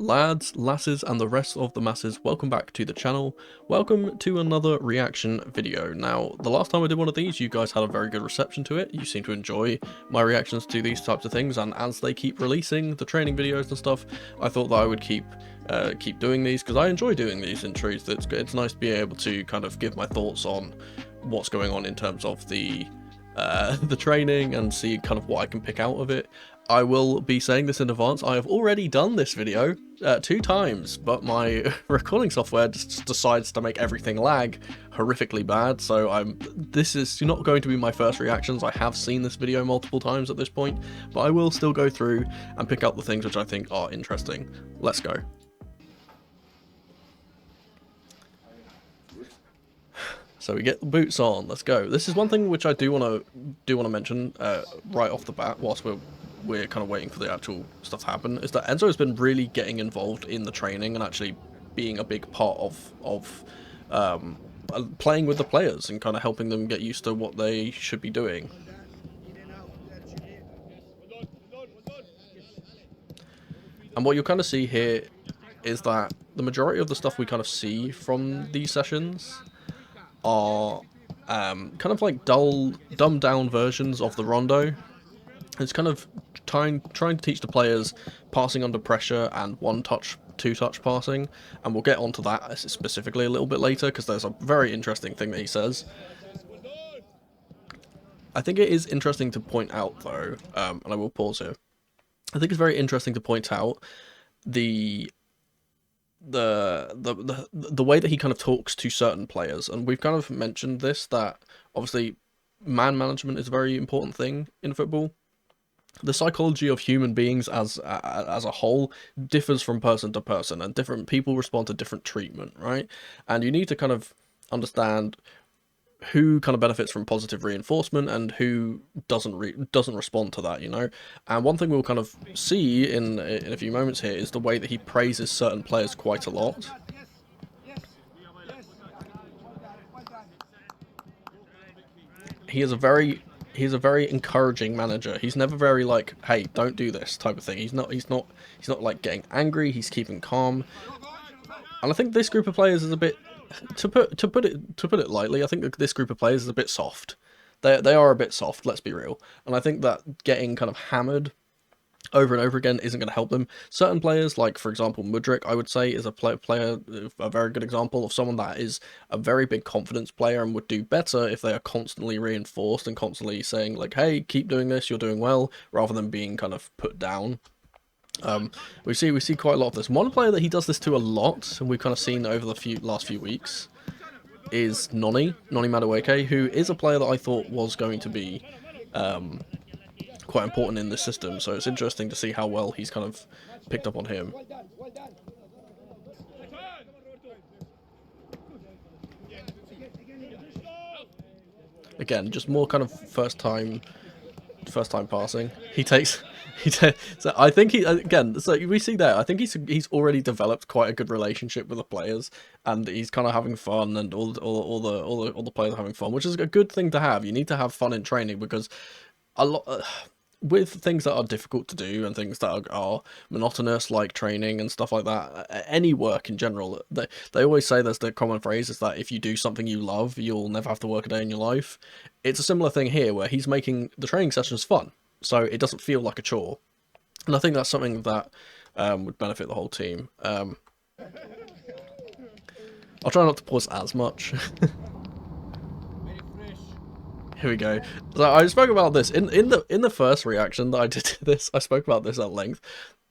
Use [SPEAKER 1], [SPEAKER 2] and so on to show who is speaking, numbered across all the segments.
[SPEAKER 1] Lads, lasses, and the rest of the masses, welcome back to the channel. Welcome to another reaction video. Now, the last time I did one of these, you guys had a very good reception to it. You seem to enjoy my reactions to these types of things, and as they keep releasing the training videos and stuff, I thought that I would keep doing these, because I enjoy doing these in truth. It's nice to be able to kind of give my thoughts on what's going on in terms of the training and see kind of what I can pick out of it. I will be saying this in advance, I have already done this video 2 times, but my recording software just decides to make everything lag horrifically bad, so this is not going to be my first reactions. I have seen this video multiple times at this point, but I will still go through and pick out the things which I think are interesting. Let's go. So we get the boots on. Let's go. This is one thing which I do want to mention right off the bat, whilst we're kind of waiting for the actual stuff to happen, is that Enzo has been really getting involved in the training and actually being a big part of playing with the players and kind of helping them get used to what they should be doing. And what you'll kind of see here is that the majority of the stuff we kind of see from these sessions are kind of like dumbed down versions of the rondo. It's kind of trying to teach the players passing under pressure and one-touch, two-touch passing, and we'll get onto that specifically a little bit later, because there's a very interesting thing that he says. I think it is interesting to point out, though, and I will pause here. I think it's very interesting to point out the way that he kind of talks to certain players, and we've kind of mentioned this, that obviously man management is a very important thing in football. The psychology of human beings as a whole differs from person to person, and different people respond to different treatment, right? And you need to kind of understand who kind of benefits from positive reinforcement and who doesn't respond to that, you know. And one thing we'll kind of see in a few moments here is the way that he praises certain players quite a lot. He's a very encouraging manager. He's never very like, hey, don't do this type of thing. He's not like getting angry. He's keeping calm. And I think this group of players is a bit, to put it lightly, I think that this group of players is a bit soft. They are a bit soft, let's be real. And I think that getting kind of hammered over and over again isn't going to help them. Certain players, like for example Mudryk, I would say is a very good example of someone that is a very big confidence player and would do better if they are constantly reinforced and constantly saying like, hey, keep doing this, you're doing well, rather than being kind of put down. We see quite a lot of this. One player that he does this to a lot, and we've kind of seen over the last few weeks, is Noni Madueke, who is a player that I thought was going to be quite important in this system, so it's interesting to see how well he's kind of picked up on him. Again, just more kind of first time passing. So I think so we see there, I think he's already developed quite a good relationship with the players, and he's kind of having fun, and all the players are having fun, which is a good thing to have. You need to have fun in training, because a lot with things that are difficult to do and things that are monotonous, like training and stuff like that, any work in general, they always say, there's the common phrase is that if you do something you love, you'll never have to work a day in your life. It's a similar thing here, where he's making the training sessions fun, so it doesn't feel like a chore, and I think that's something that would benefit the whole team. I'll try not to pause as much. Here we go. So I spoke about this in the first reaction that I did to this. I spoke about this at length.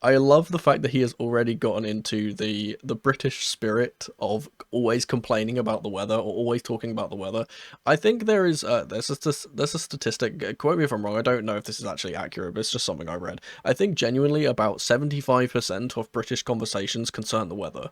[SPEAKER 1] I love the fact that he has already gotten into the British spirit of always complaining about the weather, or always talking about the weather. I think there's a statistic, quote me if I'm wrong, I don't know if this is actually accurate, but it's just something I read. I think genuinely about 75% of British conversations concern the weather.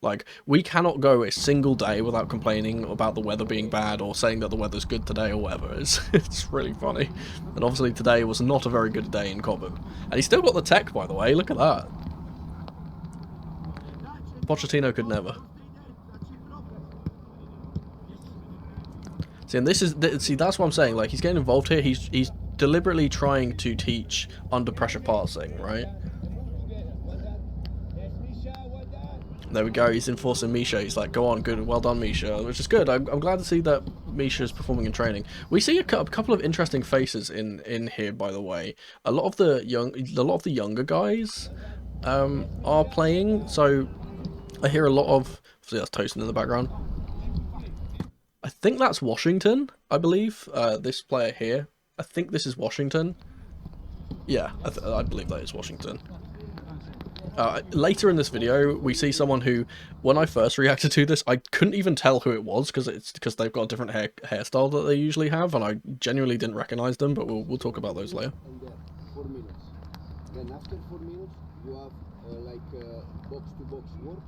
[SPEAKER 1] Like, we cannot go a single day without complaining about the weather being bad, or saying that the weather's good today or whatever. It's really funny. And obviously today was not a very good day in Cobham. And he's still got the tech, by the way, look at that. Pochettino could never. See, and that's what I'm saying, like, he's getting involved here, he's deliberately trying to teach under pressure passing, right? There we go, he's enforcing Misha. He's like, go on, good, well done, Misha, which is good. I'm glad to see that Misha's performing in training. We see a couple of interesting faces in here, by the way. A lot of the younger guys are playing. So I hear a lot of, see, that's Toasting in the background. I think that's Washington, I believe. This player here. I think this is Washington. Yeah, I believe that is Washington. Later in this video, we see someone who, when I first reacted to this, I couldn't even tell who it was because they've got a different hairstyle that they usually have, and I genuinely didn't recognize them. But we'll talk about those later.
[SPEAKER 2] 4 minutes. Then after 4 minutes, you have box to box work.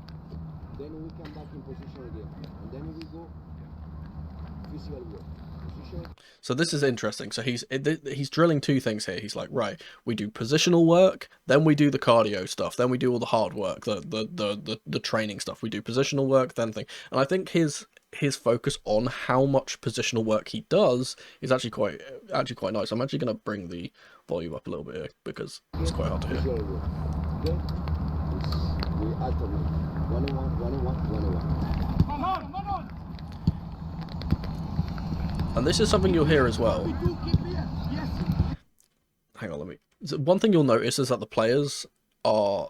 [SPEAKER 2] Then we come back in position again, and then we go physical work.
[SPEAKER 1] So this is interesting. So he's drilling two things here. He's like, right, we do positional work, then we do the cardio stuff, then we do all the hard work, the training stuff. We do positional work, then thing. And I think his focus on how much positional work he does is actually quite nice. I'm actually going to bring the volume up a little bit here because it's quite hard to hear.
[SPEAKER 2] Then we alternate 101, 101, 101.
[SPEAKER 1] And this is something you'll hear as well. Hang on, let me... One thing you'll notice is that the players are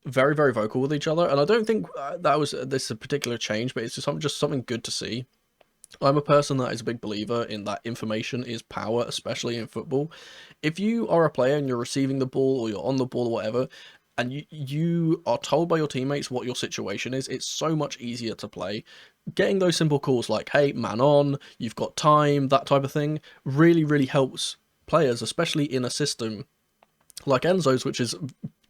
[SPEAKER 1] very, very vocal with each other. And I don't think this is a particular change, but it's just something good to see. I'm a person that is a big believer in that information is power, especially in football. If you are a player and you're receiving the ball or you're on the ball or whatever, and you are told by your teammates what your situation is, it's so much easier to play. Getting those simple calls like, hey, man on, you've got time, that type of thing, really, really helps players, especially in a system like Enzo's, which is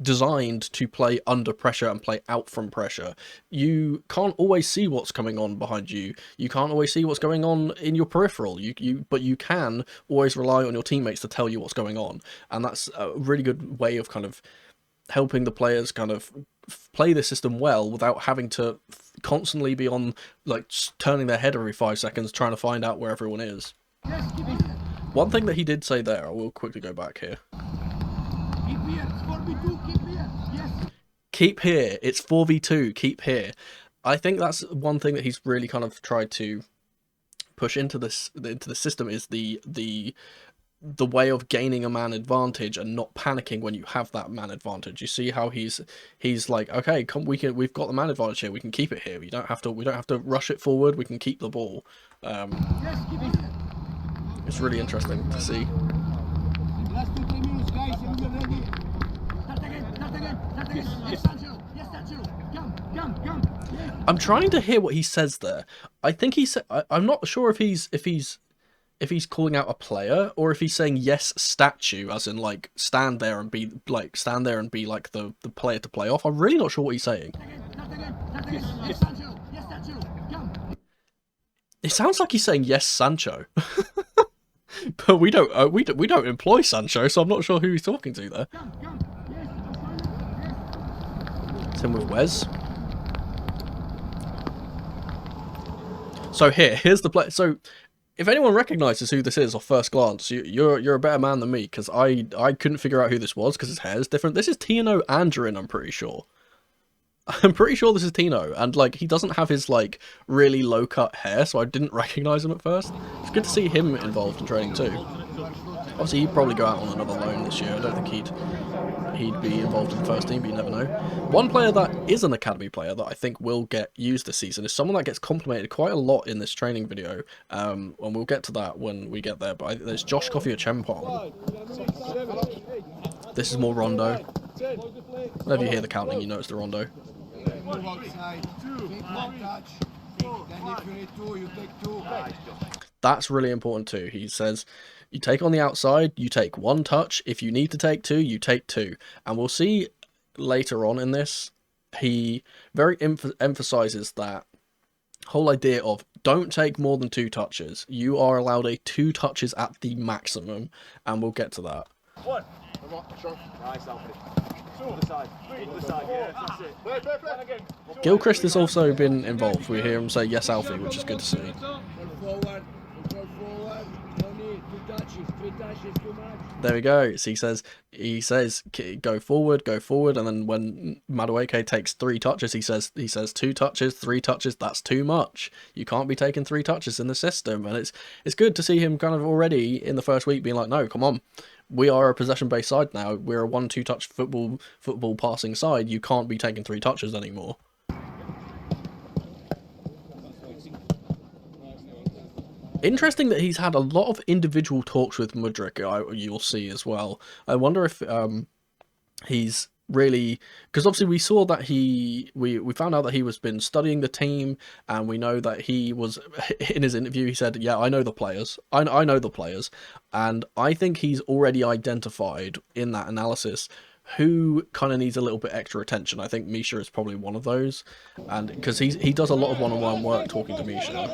[SPEAKER 1] designed to play under pressure and play out from pressure. You can't always see what's coming on behind you. You can't always see what's going on in your peripheral. But you can always rely on your teammates to tell you what's going on. And that's a really good way of kind of helping the players kind of play the system well without having to constantly be on, like, turning their head every 5 seconds trying to find out where everyone is. One thing that he did say there, I will quickly go back here. Keep here, it's 4v2, keep here. I think that's one thing that he's really kind of tried to push into the system, is the way of gaining a man advantage and not panicking when you have that man advantage. You see how he's like, okay, come, we've got the man advantage here, we can keep it here. We don't have to rush it forward, we can keep the ball. It's really interesting to see.
[SPEAKER 2] Last 2-3 minutes, guys, and we're ready. Start again. Yes, Sancho. Come.
[SPEAKER 1] I'm trying to hear what he says there. I think he said, I'm not sure if he's calling out a player or if he's saying yes statue, as in like stand there and be like the player to play off. I'm really not sure what he's saying.
[SPEAKER 2] Yes, Sancho. Come.
[SPEAKER 1] It sounds like he's saying yes Sancho. But we don't employ Sancho, so I'm not sure who he's talking to there. Same with Wes. So here's the play. So if anyone recognises who this is off first glance, you're a better man than me, because I couldn't figure out who this was because his hair is different. This is Tino Andrin, I'm pretty sure. I'm pretty sure this is Tino, and like he doesn't have his like really low cut hair, so I didn't recognise him at first. It's good to see him involved in training too. Obviously he'd probably go out on another loan this year. I don't think he'd be involved in the first team, but you never know. One player that is an academy player that I think will get used this season is someone that gets complimented quite a lot in this training video, and we'll get to that when we get there, but there's Josh Kofiachempong. This is more Rondo. Whenever you hear the counting, you know it's the Rondo. That's really important too. He says, you take on the outside, you take 1 touch. If you need to take 2, you take 2. And we'll see later on in this, he very emphasizes that whole idea of don't take more than 2 touches. You are allowed 2 touches at the maximum, and we'll get to that.
[SPEAKER 3] One. Nice, Alfred. Other side. Other side. Yeah, that's it.
[SPEAKER 1] Gilchrist has also been involved. We hear him say yes, Alfie, which is good to see.
[SPEAKER 2] Forward. No need. 2 touches, 3 touches.
[SPEAKER 1] There we go. So he says go forward, and then when Madueke takes 3 touches, he says 2 touches, 3 touches. That's too much. You can't be taking 3 touches in the system, and it's good to see him kind of already in the first week being like, no, come on, we are a possession-based side now. We're a 1-2 touch football passing side. You can't be taking 3 touches anymore. Interesting that he's had a lot of individual talks with Mudryk, you'll see as well. I wonder if he's really... Because obviously we saw that we found out that he was been studying the team, and we know that he was... In his interview, he said, yeah, I know the players. I know the players. And I think he's already identified in that analysis who kind of needs a little bit extra attention. I think Misha is probably one of those, and because he does a lot of one-on-one work talking to Misha.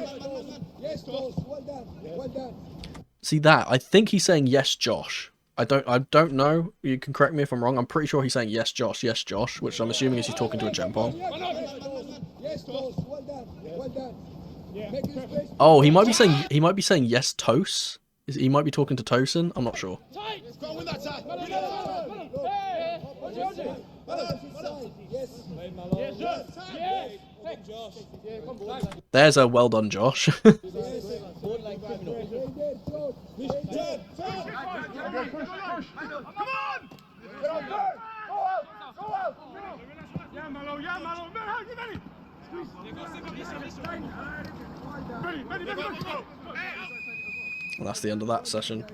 [SPEAKER 1] See that? I think he's saying yes, Josh. I don't know. You can correct me if I'm wrong. I'm pretty sure he's saying yes, Josh, which I'm assuming is he's talking to a Gempong. Oh, he might be saying yes, Tos. He might be talking to Tosin. I'm not sure. There's a well done, Josh. Well, that's the end of that session.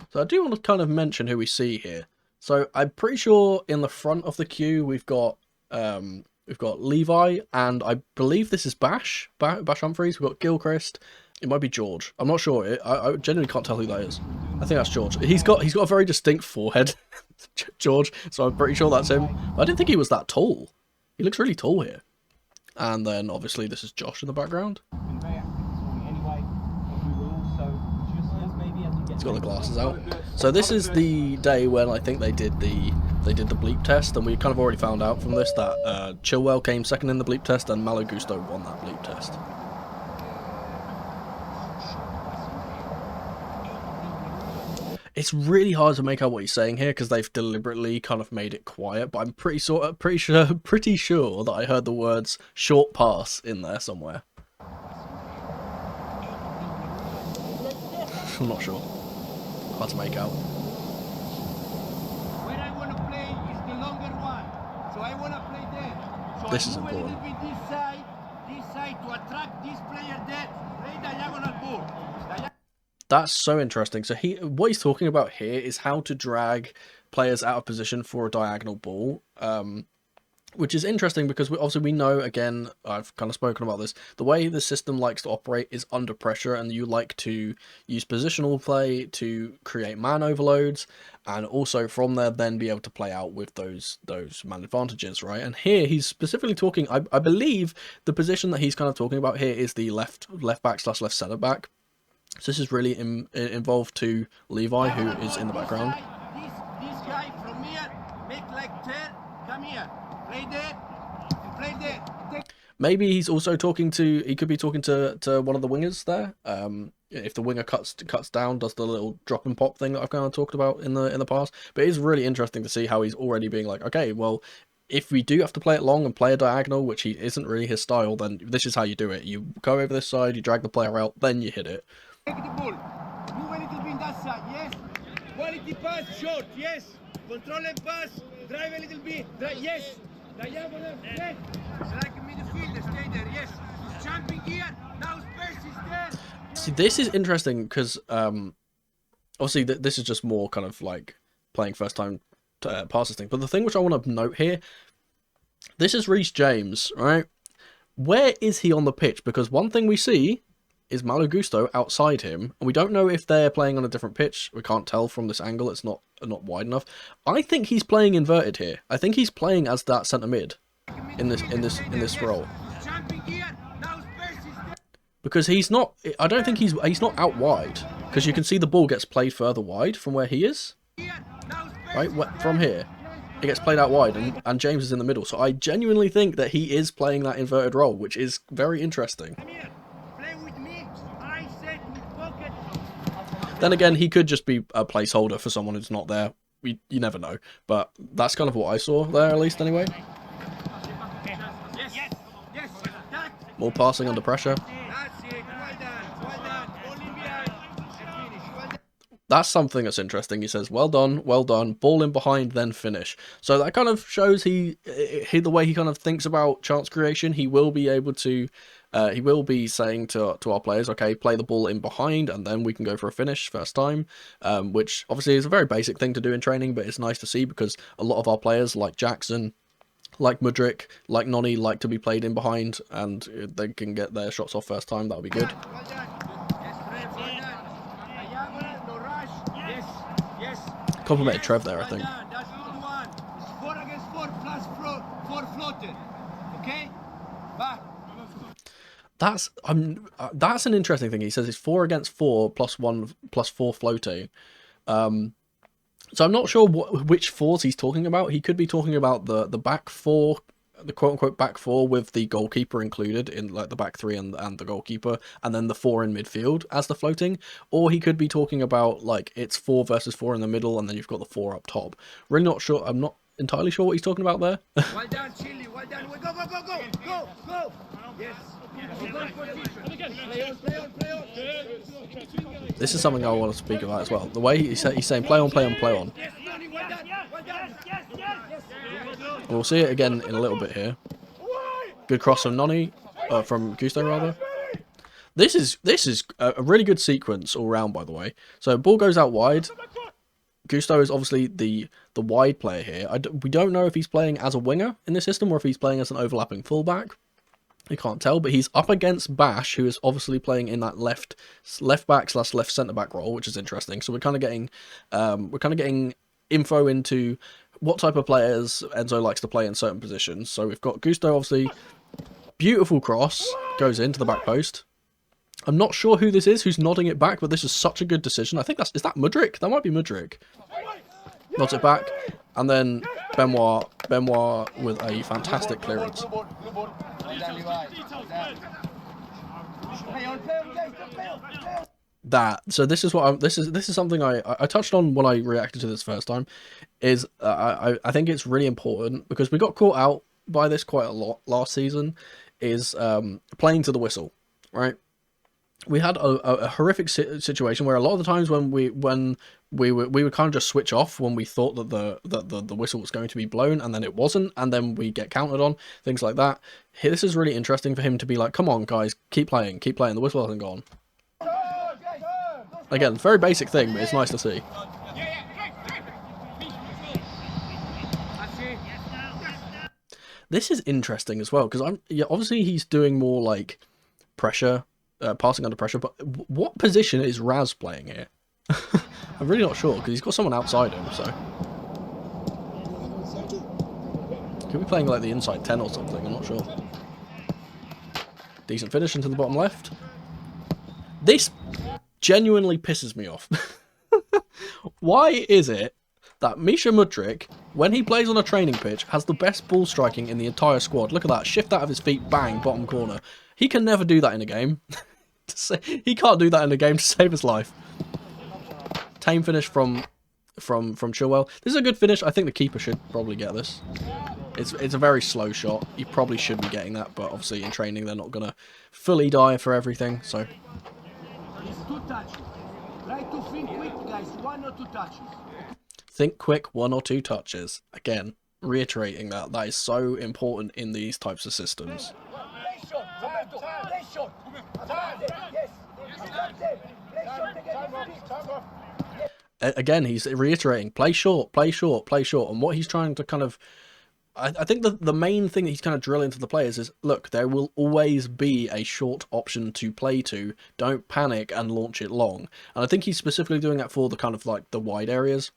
[SPEAKER 1] So I do want to kind of mention who we see here. So I'm pretty sure in the front of the queue we've got Levi, and I believe this is Bash Humphreys. We've got Gilchrist. It might be George. I'm not sure. I genuinely can't tell who that is. I think that's George. He's got a very distinct forehead, George. So I'm pretty sure that's him. I didn't think he was that tall. He looks really tall here. And then obviously this is Josh in the background. He's got the glasses out. So this is the day when I think they did the bleep test, and we kind of already found out from this that Chilwell came second in the bleep test and Malo Gusto won that bleep test. It's really hard to make out what he's saying here because they've deliberately kind of made it quiet, but I'm pretty sure that I heard the words short pass in there somewhere. I'm not sure. Hard to make out.
[SPEAKER 4] Where I want to play is the longer one, so I want to play there. So
[SPEAKER 1] This is
[SPEAKER 4] I move a
[SPEAKER 1] important.
[SPEAKER 4] little bit this side to attract this player there. Play diagonal ball.
[SPEAKER 1] That's so interesting. So what he's talking about here is how to drag players out of position for a diagonal ball, which is interesting because we know, again, I've kind of spoken about this, the way the system likes to operate is under pressure, and you like to use positional play to create man overloads, and also from there then be able to play out with those man advantages, right? And here he's specifically talking, I believe the position that he's kind of talking about here is the left back / left centre back. So this is really involved to Levi, who is in the background.
[SPEAKER 4] This guy from here, make like 10, come here, play there, and play there.
[SPEAKER 1] Maybe he's also talking to, he could be talking to one of the wingers there. If the winger cuts down, does the little drop and pop thing that I've kind of talked about in the past. But it's really interesting to see how he's already being like, okay, well, if we do have to play it long and play a diagonal, which he isn't really his style, then this is how you do it. You go over this side, you drag the player out, then you hit it.
[SPEAKER 4] Take the ball, move a little bit that side, yes. Quality pass, short, yes. Control and pass, drive a little bit, yes. Diagonal, yes. It's like a midfielder, stay there, yes. He's jumping here, now space is there.
[SPEAKER 1] See, this is interesting because obviously this is just more kind of like playing first time passes thing. But the thing which I want to note here, this is Reece James, right? Where is he on the pitch? Because one thing we see is Malo Gusto outside him, and we don't know if they're playing on a different pitch. We can't tell from this angle; it's not wide enough. I think he's playing inverted here. I think he's playing as that centre mid in this role. Because he's not. I don't think he's not out wide, because you can see the ball gets played further wide from where he is. Right from here, it gets played out wide, and James is in the middle. So I genuinely think that he is playing that inverted role, which is very interesting. Then again, he could just be a placeholder for someone who's not there. You never know. But that's kind of what I saw there, at least, anyway. More passing under pressure. That's something that's interesting. He says, well done, ball in behind, then finish. So that kind of shows the way he kind of thinks about chance creation. He will be able to, he will be saying to our players, okay, play the ball in behind, and then we can go for a finish first time, which obviously is a very basic thing to do in training, but it's nice to see because a lot of our players, like Jackson, like Mudryk, like Noni, like to be played in behind, and they can get their shots off first time. That'll be good. Complimented Trev there, I think.
[SPEAKER 4] That's good one. It's 4 against 4 plus 4 floated. Okay? Back.
[SPEAKER 1] That's an interesting thing. He says it's 4 against 4 plus 1 plus 4 floating. So I'm not sure which fours he's talking about. He could be talking about the back four, the quote-unquote back four with the goalkeeper included in like the back three and the goalkeeper, and then the 4 in midfield as the floating. Or he could be talking about like it's 4 versus 4 in the middle, and then you've got the 4 up top. Really not sure. I'm not entirely sure what he's talking about there.
[SPEAKER 4] Well done, Chile. Well done. Go. Yes.
[SPEAKER 1] This is something I want to speak about as well. The way he's saying play on. We'll see it again in a little bit here. Good cross from Noni, from Gusto rather. This is a really good sequence all round, by the way. So ball goes out wide. Gusto is obviously the wide player here. We don't know if he's playing as a winger in this system or if he's playing as an overlapping fullback. You can't tell, but he's up against Bash, who is obviously playing in that left back / left centre back role, which is interesting. So we're kind of getting info into what type of players Enzo likes to play in certain positions. So we've got Gusto, obviously, beautiful cross, goes into the back post. I'm not sure who this is, who's nodding it back, but this is such a good decision. I think is that Mudryk? That might be Mudryk. Nods it back, and then Benoit with a fantastic clearance. So this is what this is something I touched on when I reacted to this first time. Is I think it's really important because we got caught out by this quite a lot last season. Is playing to the whistle, right? We had a horrific situation where a lot of the times when we would kind of just switch off when we thought that the whistle was going to be blown, and then it wasn't, and then we get counted on, things like that. This is really interesting for him to be like, come on guys, keep playing, the whistle hasn't gone. Again, very basic thing, but it's nice to see. This is interesting as well, because obviously he's doing more like pressure, passing under pressure, but what position is Raz playing here? I'm really not sure, because he's got someone outside him, so... Could be playing like the inside 10 or something, I'm not sure. Decent finish into the bottom left. This genuinely pisses me off. Why is it that Misha Mudryk, when he plays on a training pitch, has the best ball striking in the entire squad? Look at that, shift out of his feet, bang, bottom corner. He can never do that in a game. He can't do that in a game to save his life. Tame finish from Chilwell. This is a good finish. I think the keeper should probably get this. It's a very slow shot. You probably should be getting that, but obviously in training they're not gonna fully die for everything. So.
[SPEAKER 4] It's 2 touches. Try to think quick, guys. 1 or 2 touches.
[SPEAKER 1] Think quick, 1 or 2 touches. Again, reiterating that is so important in these types of systems. Again, he's reiterating, play short, and what he's trying to kind of... I think the main thing that he's kind of drilling to the players is, look, there will always be a short option to play to, don't panic and launch it long. And I think he's specifically doing that for the kind of like the wide areas,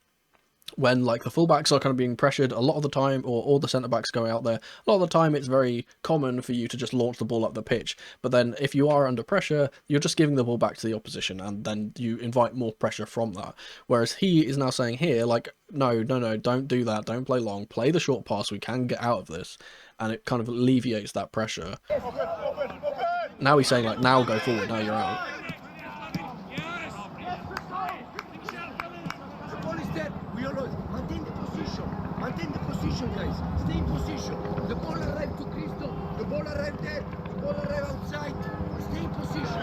[SPEAKER 1] when like the fullbacks are kind of being pressured a lot of the time, or all the centre-backs going out there, a lot of the time it's very common for you to just launch the ball up the pitch. But then if you are under pressure, you're just giving the ball back to the opposition, and then you invite more pressure from that. Whereas he is now saying here, like, no, don't do that, don't play long, play the short pass, we can get out of this. And it kind of alleviates that pressure. Now he's saying, like, now go forward, now you're out.
[SPEAKER 4] position, guys. Stay in position. The ball arrived to Cristo. The ball arrived there. The ball arrived outside. Stay in position.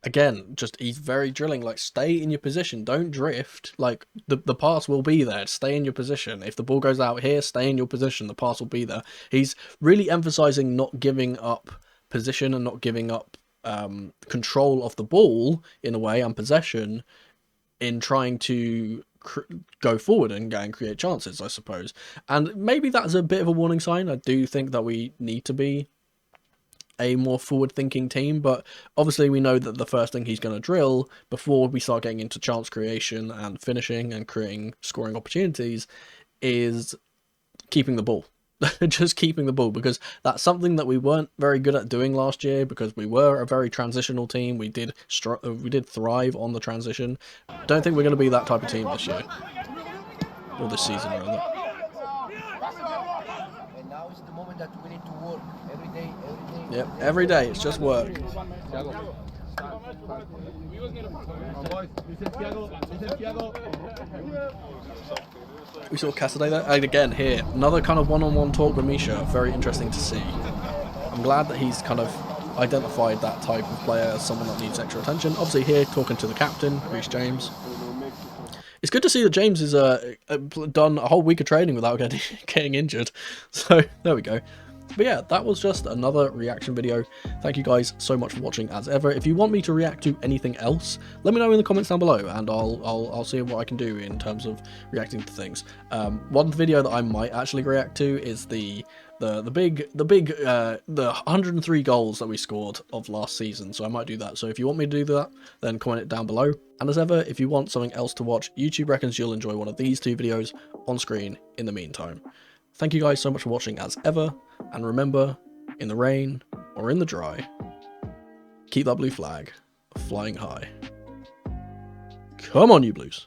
[SPEAKER 1] Again, just he's very drilling, like stay in your position, don't drift. Like the pass will be there, stay in your position. If the ball goes out here, stay in your position, the pass will be there. He's really emphasizing not giving up position and not giving up control of the ball in a way, and possession, in trying to go forward and create chances, I suppose. And maybe that's a bit of a warning sign. I do think that we need to be a more forward-thinking team, but obviously we know that the first thing he's going to drill before we start getting into chance creation and finishing and creating scoring opportunities is keeping the ball. Just keeping the ball, because that's something that we weren't very good at doing last year, because we were a very transitional team. We did thrive on the transition. Don't think we're going to be that type of team this year, or this season rather.
[SPEAKER 2] And now is the moment that we need to work every day.
[SPEAKER 1] Yep, every day it's just work. We saw Cassidy there, and again here, another kind of one-on-one talk with Misha, very interesting to see. I'm glad that he's kind of identified that type of player as someone that needs extra attention. Obviously here, talking to the captain, Reece James. It's good to see that James has done a whole week of training without getting injured, so there we go. But yeah, that was just another reaction video. Thank you guys so much for watching as ever. If you want me to react to anything else, let me know in the comments down below, and I'll see what I can do in terms of reacting to things. One video that I might actually react to is the 103 goals that we scored of last season, so I might do that. So if you want me to do that, then comment it down below. And as ever, if you want something else to watch, YouTube reckons you'll enjoy one of these two videos on screen in the meantime. Thank you guys so much for watching as ever, and remember, in the rain or in the dry, keep that blue flag flying high. Come on, you Blues.